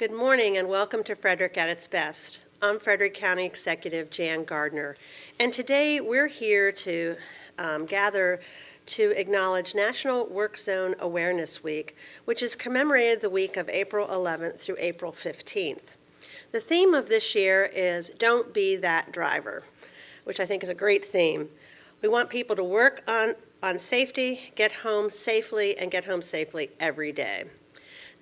Good morning and welcome to Frederick at its best. I'm Frederick County Executive Jan Gardner, and today we're here to gather to acknowledge National Work Zone Awareness Week, which is commemorated the week of April 11th through April 15th. The theme of this year is Don't Be That Driver, which I think is a great theme. We want people to work on safety, get home safely, and get home safely every day.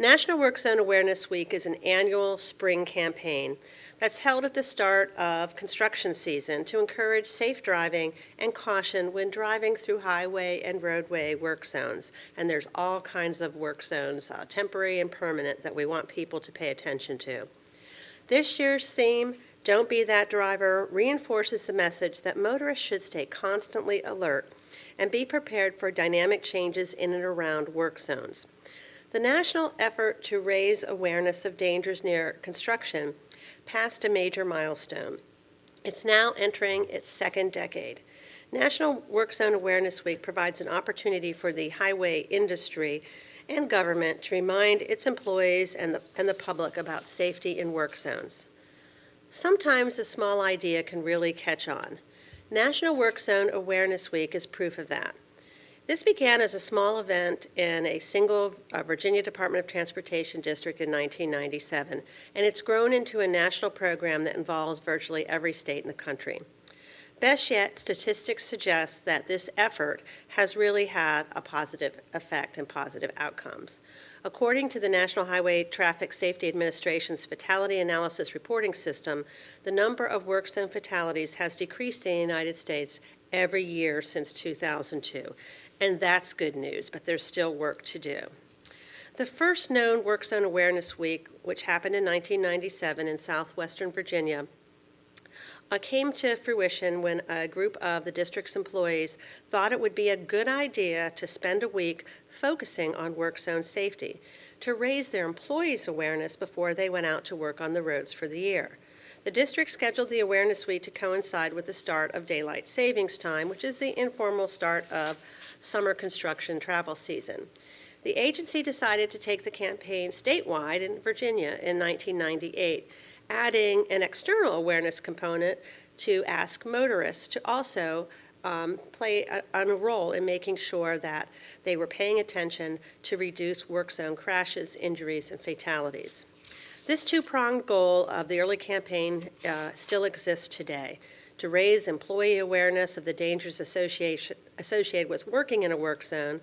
National Work Zone Awareness Week is an annual spring campaign that's held at the start of construction season to encourage safe driving and caution when driving through highway and roadway work zones. And there's all kinds of work zones, temporary and permanent, that we want people to pay attention to. This year's theme, Don't Be That Driver, reinforces the message that motorists should stay constantly alert and be prepared for dynamic changes in and around work zones. The national effort to raise awareness of dangers near construction passed a major milestone. It's now entering its second decade. National Work Zone Awareness Week provides an opportunity for the highway industry and government to remind its employees and the public about safety in work zones. Sometimes a small idea can really catch on. National Work Zone Awareness Week is proof of that. This began as a small event in a single Virginia Department of Transportation district in 1997, and it's grown into a national program that involves virtually every state in the country. Best yet, statistics suggest that this effort has really had a positive effect and positive outcomes. According to the National Highway Traffic Safety Administration's Fatality Analysis Reporting System, the number of work zone fatalities has decreased in the United States every year since 2002. And that's good news, but there's still work to do. The first known Work Zone Awareness Week, which happened in 1997 in southwestern Virginia, came to fruition when a group of the district's employees thought it would be a good idea to spend a week focusing on work zone safety, to raise their employees' awareness before they went out to work on the roads for the year. The district scheduled the Awareness Week to coincide with the start of daylight savings time, which is the informal start of summer construction travel season. The agency decided to take the campaign statewide in Virginia in 1998, adding an external awareness component to ask motorists to also play a role in making sure that they were paying attention to reduce work zone crashes, injuries, and fatalities. This two-pronged goal of the early campaign still exists today, to raise employee awareness of the dangers associated with working in a work zone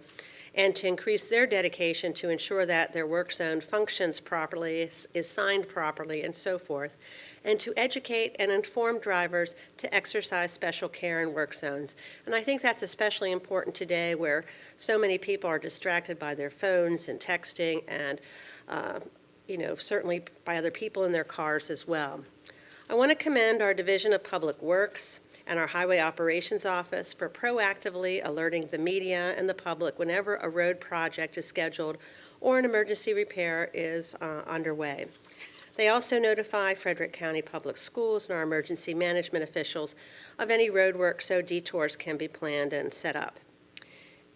and to increase their dedication to ensure that their work zone functions properly, is signed properly, and so forth, and to educate and inform drivers to exercise special care in work zones. And I think that's especially important today where so many people are distracted by their phones and texting and certainly by other people in their cars as well. I want to commend our Division of Public Works and our Highway Operations Office for proactively alerting the media and the public whenever a road project is scheduled or an emergency repair is underway. They also notify Frederick County Public Schools and our emergency management officials of any road work so detours can be planned and set up.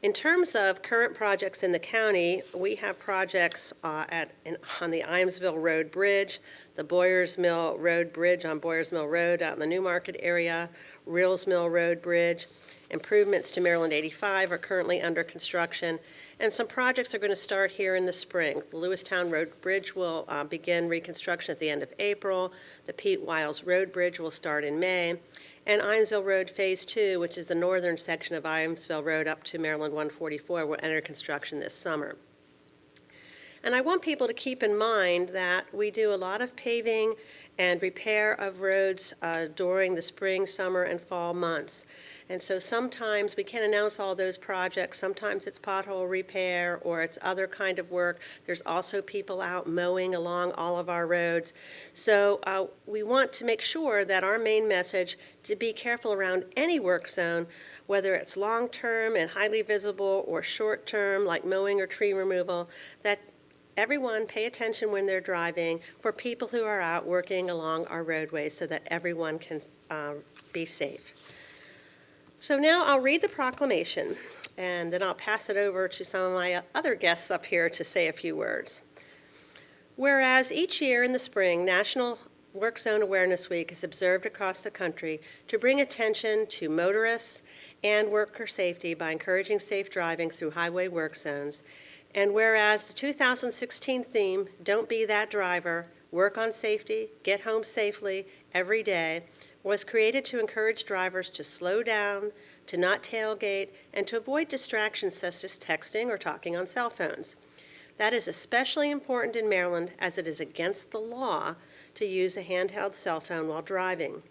In terms of current projects in the county, we have projects on the Imesville Road Bridge, the Boyers Mill Road Bridge on Boyers Mill Road out in the New Market area, Reels Mill Road Bridge. Improvements to Maryland 85 are currently under construction, and some projects are going to start here in the spring. The Lewistown Road Bridge will begin reconstruction at the end of April. The Pete Wiles Road Bridge will start in May. And Imesville Road Phase 2, which is the northern section of Imesville Road up to Maryland 144, will enter construction this summer. And I want people to keep in mind that we do a lot of paving and repair of roads during the spring, summer, and fall months. And so sometimes we can't announce all those projects. Sometimes it's pothole repair or it's other kind of work. There's also people out mowing along all of our roads. So we want to make sure that our main message to be careful around any work zone, whether it's long-term and highly visible or short-term like mowing or tree removal, that everyone pay attention when they're driving for people who are out working along our roadways so that everyone can be safe. So now I'll read the proclamation, and then I'll pass it over to some of my other guests up here to say a few words. Whereas each year in the spring, National Work Zone Awareness Week is observed across the country to bring attention to motorists and worker safety by encouraging safe driving through highway work zones. And whereas the 2016 theme, Don't Be That Driver, Work on Safety, Get Home Safely Every Day, was created to encourage drivers to slow down, to not tailgate, and to avoid distractions such as texting or talking on cell phones. That is especially important in Maryland as it is against the law to use a handheld cell phone while driving.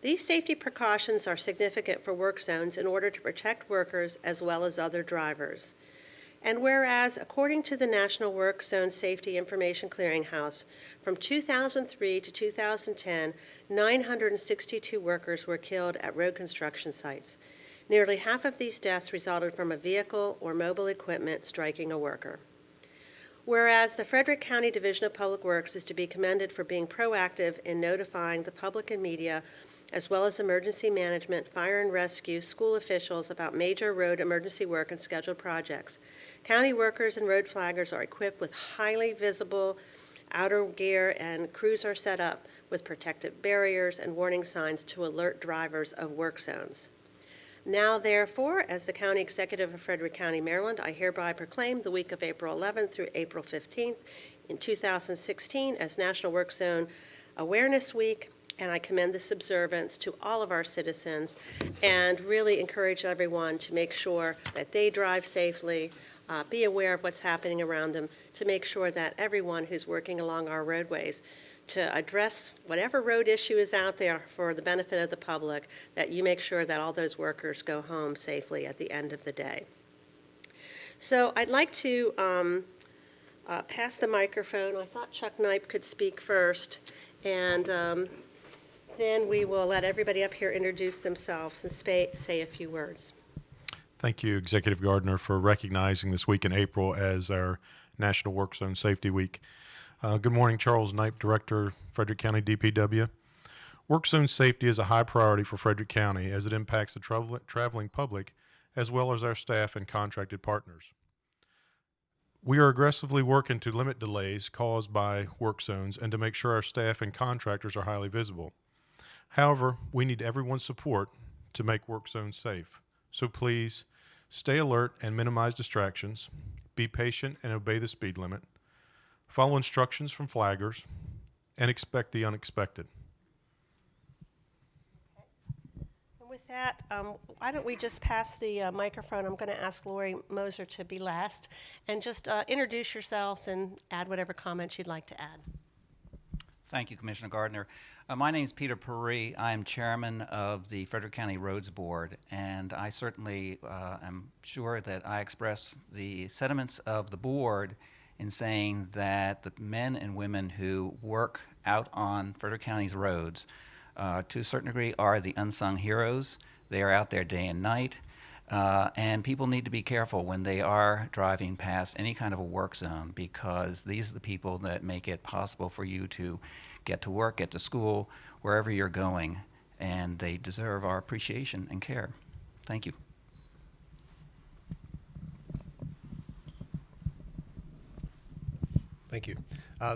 These safety precautions are significant for work zones in order to protect workers as well as other drivers. And whereas, according to the National Work Zone Safety Information Clearinghouse, from 2003 to 2010, 962 workers were killed at road construction sites. Nearly half of these deaths resulted from a vehicle or mobile equipment striking a worker. Whereas the Frederick County Division of Public Works is to be commended for being proactive in notifying the public and media, as well as emergency management, fire and rescue, school officials about major road emergency work and scheduled projects. County workers and road flaggers are equipped with highly visible outer gear, and crews are set up with protective barriers and warning signs to alert drivers of work zones. Now, therefore, as the County Executive of Frederick County, Maryland, I hereby proclaim the week of April 11th through April 15th in 2016 as National Work Zone Awareness Week, and I commend this observance to all of our citizens and really encourage everyone to make sure that they drive safely, be aware of what's happening around them, to make sure that everyone who's working along our roadways to address whatever road issue is out there for the benefit of the public, that you make sure that all those workers go home safely at the end of the day. So I'd like to pass the microphone. I thought Chuck Knipe could speak first, and then we will let everybody up here introduce themselves and say a few words. Thank you, Executive Gardner, for recognizing this week in April as our National Work Zone Safety Week. Good morning, Charles Knipe, Director, Frederick County DPW. Work zone safety is a high priority for Frederick County as it impacts the traveling public as well as our staff and contracted partners. We are aggressively working to limit delays caused by work zones and to make sure our staff and contractors are highly visible. However, we need everyone's support to make work zones safe. So please stay alert and minimize distractions, be patient and obey the speed limit, follow instructions from flaggers, and expect the unexpected. And with that, why don't we just pass the microphone? I'm going to ask Lori Moser to be last, and just introduce yourselves and add whatever comments you'd like to add. Thank you, Commissioner Gardner. My name is Peter Puri. I am chairman of the Frederick County Roads Board, and I certainly am sure that I express the sentiments of the board in saying that the men and women who work out on Frederick County's roads to a certain degree are the unsung heroes. They are out there day and night, and people need to be careful when they are driving past any kind of a work zone, because these are the people that make it possible for you to get to work, get to school, wherever you're going, and they deserve our appreciation and care. Thank you. Thank you.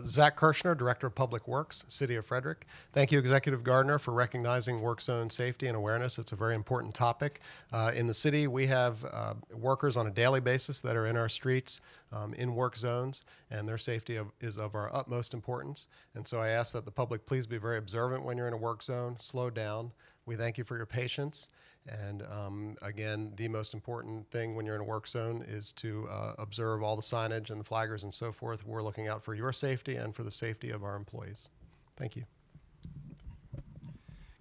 Zach Kirshner, Director of Public Works, City of Frederick. Thank you, Executive Gardner, for recognizing work zone safety and awareness. It's a very important topic. In the city, we have workers on a daily basis that are in our streets in work zones, and their safety is of our utmost importance. And so I ask that the public please be very observant when you're in a work zone, slow down. We thank you for your patience. And again, the most important thing when you're in a work zone is to observe all the signage and the flaggers and so forth. We're looking out for your safety and for the safety of our employees. Thank you.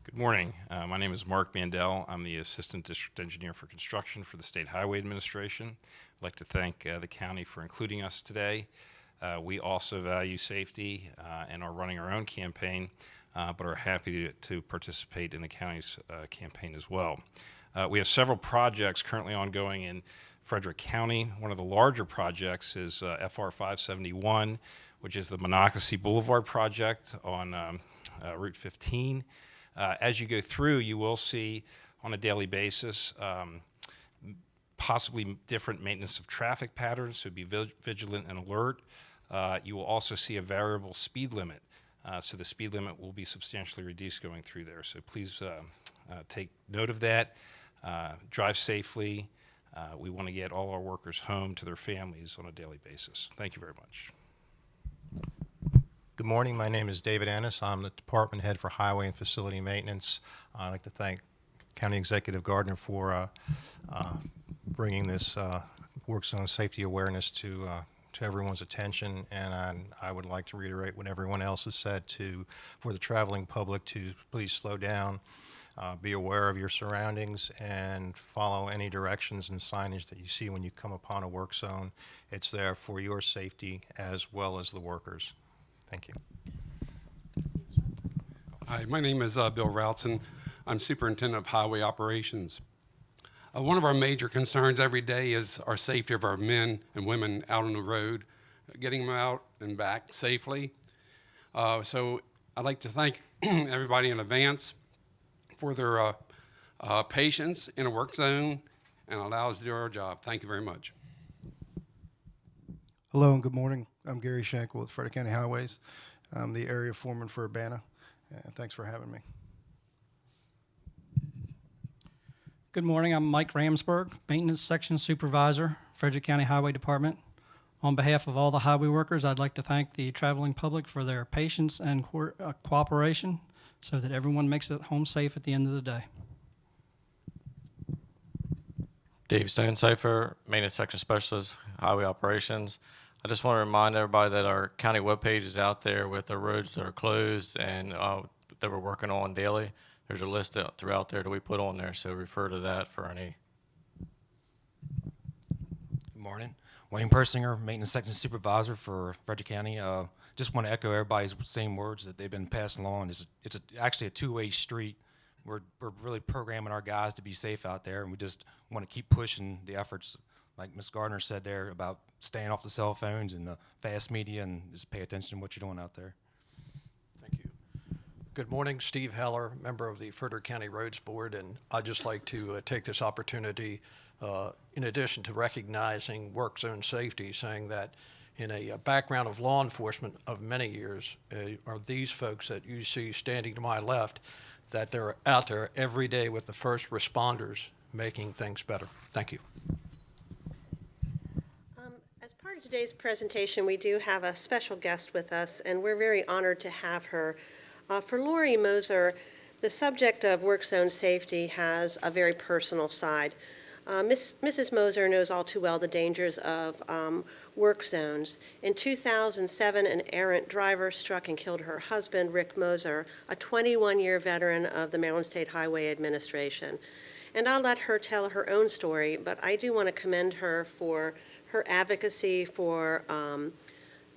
Good morning. My name is Mark Mandel. I'm the Assistant District Engineer for Construction for the State Highway Administration. I'd like to thank the county for including us today. We also value safety and are running our own campaign, but are happy to participate in the county's campaign as well. We have several projects currently ongoing in Frederick County. One of the larger projects is FR 571, which is the Monocacy Boulevard project on Route 15. As you go through, you will see on a daily basis possibly different maintenance of traffic patterns, so be vigilant and alert. You will also see a variable speed limit. So the speed limit will be substantially reduced going through there. So please take note of that. Drive safely. We want to get all our workers home to their families on a daily basis. Thank you very much. Good morning. My name is David Ennis. I'm the Department Head for Highway and Facility Maintenance. I'd like to thank County Executive Gardner for bringing this work zone safety awareness to everyone's attention. And I would like to reiterate what everyone else has said for the traveling public to please slow down, be aware of your surroundings, and follow any directions and signage that you see when you come upon a work zone. It's there for your safety as well as the workers. Thank you. Hi, my name is Bill Routson. I'm Superintendent of Highway Operations. One of our major concerns every day is our safety of our men and women out on the road, getting them out and back safely. So I'd like to thank everybody in advance for their patience in a work zone and allow us to do our job. Thank you very much. Hello and good morning. I'm Gary Schenkel with Frederick County Highways. I'm the area foreman for Urbana, and thanks for having me. Good morning. I'm Mike Ramsberg, Maintenance Section Supervisor, Frederick County Highway Department. On behalf of all the highway workers, I'd like to thank the traveling public for their patience and cooperation so that everyone makes it home safe at the end of the day. Dave Stonecipher, Maintenance Section Specialist, Highway Operations. I just want to remind everybody that our county webpage is out there with the roads that are closed and that we're working on daily. There's a list throughout there that we put on there, so refer to that for any. Good morning. Wayne Persinger, Maintenance Section Supervisor for Frederick County. Just want to echo everybody's same words that they've been passing along. It's actually a two-way street. We're really programming our guys to be safe out there, and we just want to keep pushing the efforts, like Ms. Gardner said there, about staying off the cell phones and the fast media, and just pay attention to what you're doing out there. Thank you. Good morning, Steve Heller, member of the Frederick County Roads Board, and I'd just like to take this opportunity, in addition to recognizing work zone safety, saying that in a background of law enforcement of many years, are these folks that you see standing to my left, that they're out there every day with the first responders making things better. Thank you. As part of today's presentation, we do have a special guest with us, and we're very honored to have her. For Lori Moser, the subject of work zone safety has a very personal side. Mrs. Moser knows all too well the dangers of work zones. In 2007, an errant driver struck and killed her husband, Rick Moser, a 21-year veteran of the Maryland State Highway Administration. And I'll let her tell her own story, but I do want to commend her for her advocacy for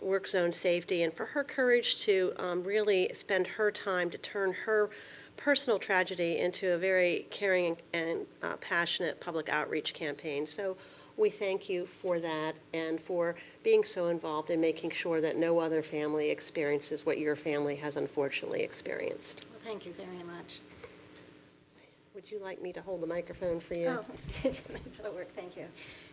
work zone safety and for her courage to really spend her time to turn her personal tragedy into a very caring and passionate public outreach campaign. So we thank you for that and for being so involved in making sure that no other family experiences what your family has unfortunately experienced. Well, thank you very much. Would you like me to hold the microphone for you? Oh, that'll work. Thank you.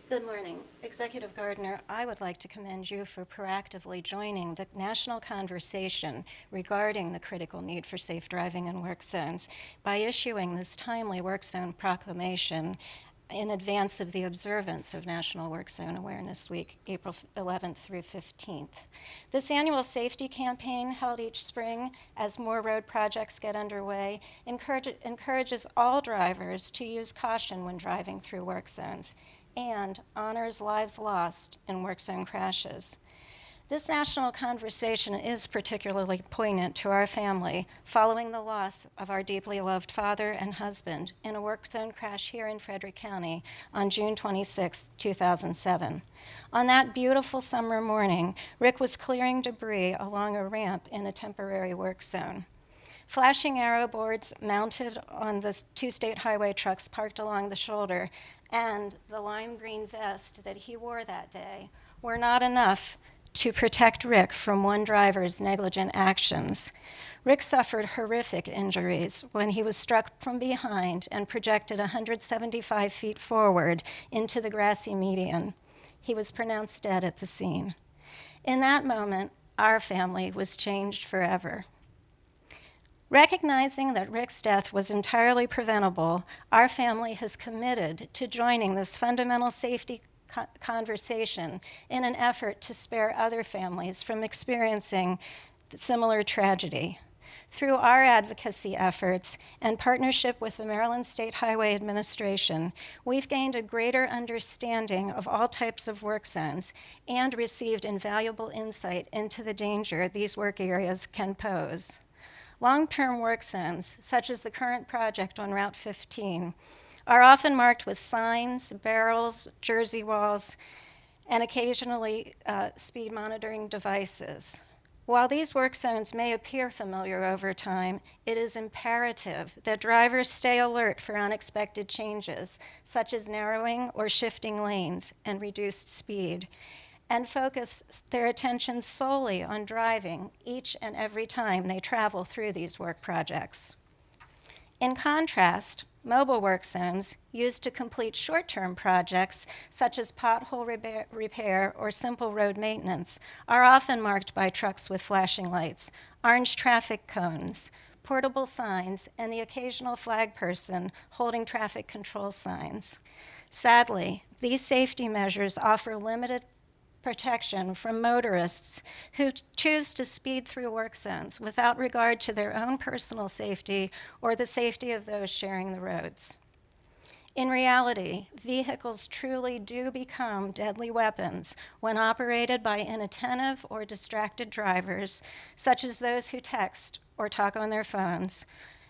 Good morning. Executive Gardner, I would like to commend you for proactively joining the national conversation regarding the critical need for safe driving in work zones by issuing this timely work zone proclamation in advance of the observance of National Work Zone Awareness Week, April 11th through 15th. This annual safety campaign, held each spring as more road projects get underway, encourages all drivers to use caution when driving through work zones and honors lives lost in work zone crashes. This national conversation is particularly poignant to our family following the loss of our deeply loved father and husband in a work zone crash here in Frederick County on June 26, 2007. On that beautiful summer morning, Rick was clearing debris along a ramp in a temporary work zone. Flashing arrow boards mounted on the two state highway trucks parked along the shoulder and the lime green vest that he wore that day were not enough to protect Rick from one driver's negligent actions. Rick suffered horrific injuries when he was struck from behind and projected 175 feet forward into the grassy median. He was pronounced dead at the scene. In that moment, our family was changed forever. Recognizing that Rick's death was entirely preventable, our family has committed to joining this fundamental safety conversation in an effort to spare other families from experiencing similar tragedy. Through our advocacy efforts and partnership with the Maryland State Highway Administration, we've gained a greater understanding of all types of work zones and received invaluable insight into the danger these work areas can pose. Long-term work zones, such as the current project on Route 15, are often marked with signs, barrels, jersey walls, and occasionally speed monitoring devices. While these work zones may appear familiar over time, it is imperative that drivers stay alert for unexpected changes, such as narrowing or shifting lanes and reduced speed, and focus their attention solely on driving each and every time they travel through these work projects. In contrast, mobile work zones used to complete short-term projects such as pothole repair or simple road maintenance are often marked by trucks with flashing lights, orange traffic cones, portable signs, and the occasional flag person holding traffic control signs. Sadly, these safety measures offer limited protection from motorists who choose to speed through work zones without regard to their own personal safety or the safety of those sharing the roads. In reality, vehicles truly do become deadly weapons when operated by inattentive or distracted drivers, such as those who text or talk on their phones,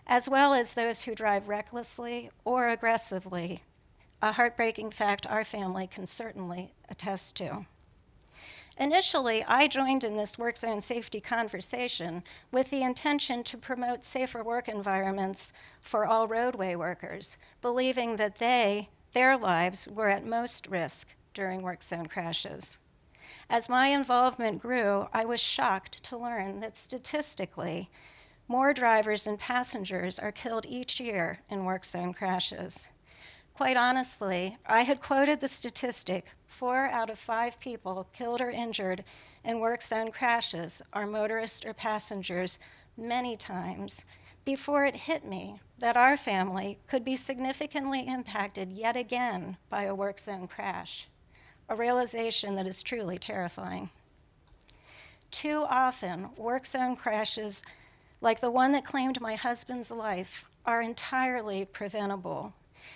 as well as those who drive recklessly or aggressively, a heartbreaking fact our family can certainly attest to. Initially, I joined in this work zone safety conversation with the intention to promote safer work environments for all roadway workers, believing that their lives were at most risk during work zone crashes. As my involvement grew, I was shocked to learn that statistically, more drivers and passengers are killed each year in work zone crashes. Quite honestly, I had quoted the statistic 4 out of 5 people killed or injured in work zone crashes are motorists or passengers many times before it hit me that our family could be significantly impacted yet again by a work zone crash, a realization that is truly terrifying. Too often, work zone crashes like the one that claimed my husband's life are entirely preventable.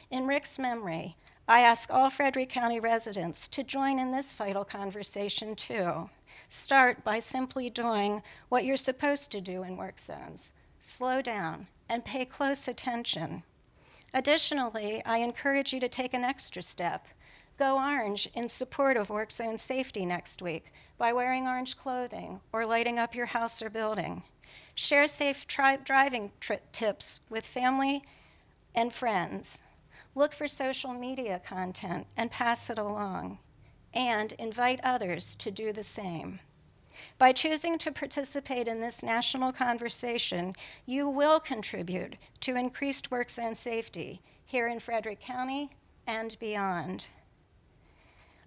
In Rick's memory, I ask all Frederick County residents to join in this vital conversation too. Start by simply doing what you're supposed to do in work zones. Slow down and pay close attention. Additionally, I encourage you to take an extra step. Go orange in support of work zone safety next week by wearing orange clothing or lighting up your house or building. Share safe driving tips with family and friends. Look for social media content and pass it along, and invite others to do the same. By choosing to participate in this national conversation, you will contribute to increased work zone safety here in Frederick County and beyond,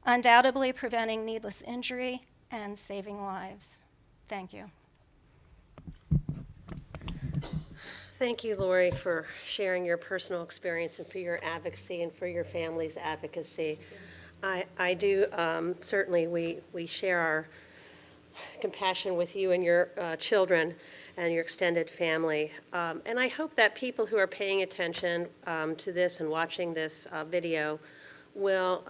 undoubtedly preventing needless injury and saving lives. Thank you. Thank you, Lori, for sharing your personal experience and for your advocacy and for your family's advocacy. I do, certainly, we share our compassion with you and your children and your extended family. And I hope that people who are paying attention to this and watching this video will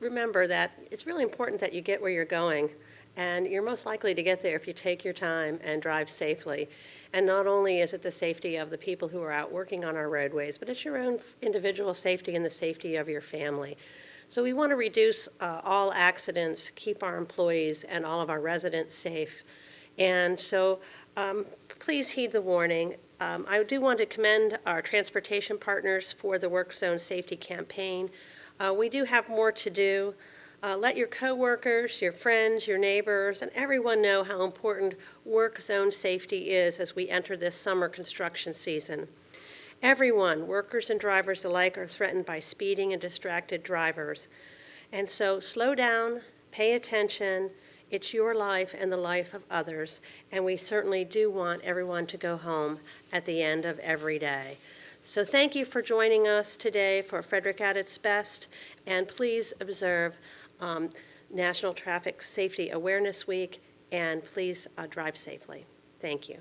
remember that it's really important that you get where you're going. And you're most likely to get there if you take your time and drive safely. And not only is it the safety of the people who are out working on our roadways, but it's your own individual safety and the safety of your family. So we want to reduce all accidents, keep our employees and all of our residents safe. And so please heed the warning. I do want to commend our transportation partners for the Work Zone Safety Campaign. We do have more to do. Let your coworkers, your friends, your neighbors, and everyone know how important work zone safety is as we enter this summer construction season. Everyone, workers and drivers alike, are threatened by speeding and distracted drivers. And so slow down, pay attention. It's your life and the life of others, and we certainly do want everyone to go home at the end of every day. So thank you for joining us today for Frederick at its Best, and please observe National Traffic Safety Awareness Week, and please drive safely. Thank you.